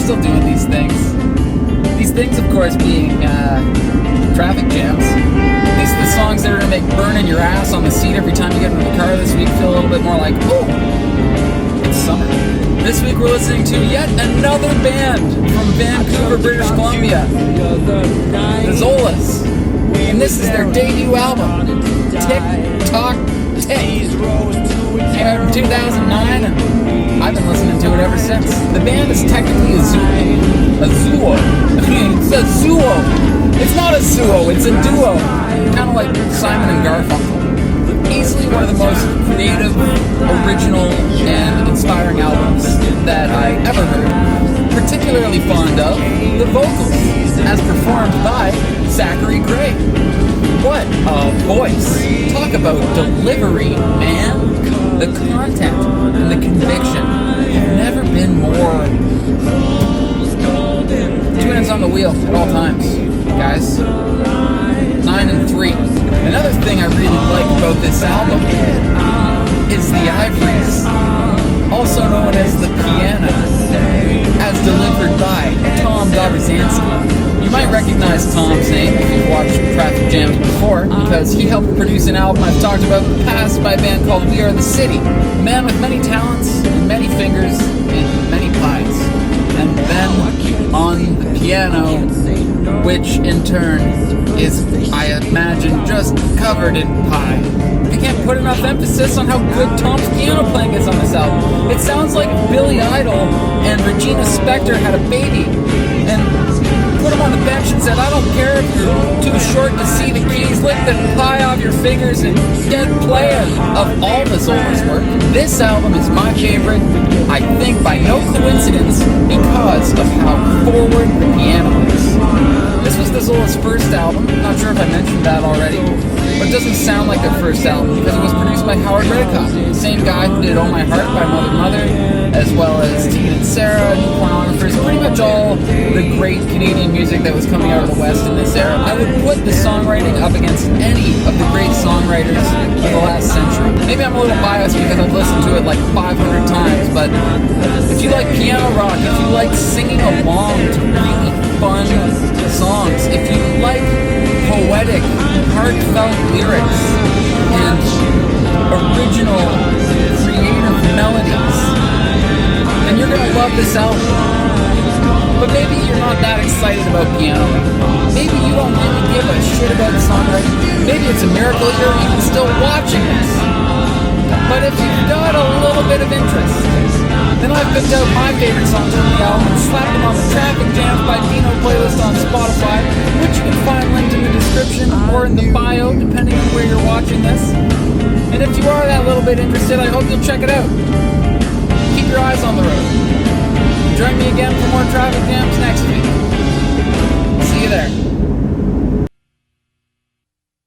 still doing these things. These things, of course, being traffic jams. These are the songs that are going to make burning your ass on the seat every time you get into the car this week feel a little bit more like, ooh, it's summer. This week we're listening to yet another band from Vancouver, British Columbia, the Zolas. And this is their debut album, Tic Toc Tic. Came out in 2009, and I've been listening to it ever since. The band is technically a duo. It's a duo. It's not a duo, it's a duo. Kind of like Simon and Garfunkel. Easily one of the most creative, original, and inspiring albums that I ever heard. Particularly fond of the vocals, as performed by Zachary Gray. What a voice! Talk about delivery, man! The content and the conviction have never been more. 2 hands on the wheel at all times, guys. 9 and 3. Another thing I really like about this album is the ivories, also known as the piano, as delivered by Tom Dobrzhansky. You might recognize Tom's name if you've watched Traffic Jams before, because he helped produce an album I've talked about in the past by a band called We Are the City. A man with many talents and many fingers in many pies. And then on the piano, which in turn is, I imagine, just covered in pie. I can't put enough emphasis on how good Tom's piano playing is on this album. It sounds like Billy Idol and Regina Spektor had a baby and put him on the bench and said, I don't care if you're too short to see the keys, lick the pie off your fingers and get playing. Of all the Zolas work, this album is my favorite, I think by no coincidence, because of how forward the piano is. This was the Zolas' first album. Not sure if I mentioned that already, but it doesn't sound like their first album because it was produced by Howard Redikoff, the same guy who did Oh My Heart by Mother Mother, as well as Teen and Sarah, New Pornographers, pretty much all the great Canadian music that was coming out of the West in this era. I would put the songwriting up against any of the great songwriters of the last century. Maybe I'm a little biased because I've listened to it like 500 times, but if you like piano rock, if you like singing along to really fun songs, if you like poetic, heartfelt lyrics and original, creative melodies, then you're going to love this album. But maybe you're not that excited about piano. Maybe you don't really give a shit about the songwriting. Maybe it's a miracle you're even still watching this. But if you've got a little bit of interest, then I've picked out my favorite songs from the album and slapped them on the Traffic Jams by Dino playlist on Spotify, which you can find linked in the description or in the bio, depending on where you're watching this. And if you are that little bit interested, I hope you'll check it out. Keep your eyes on the road. Join me again for more Traffic Jams next week. See you there.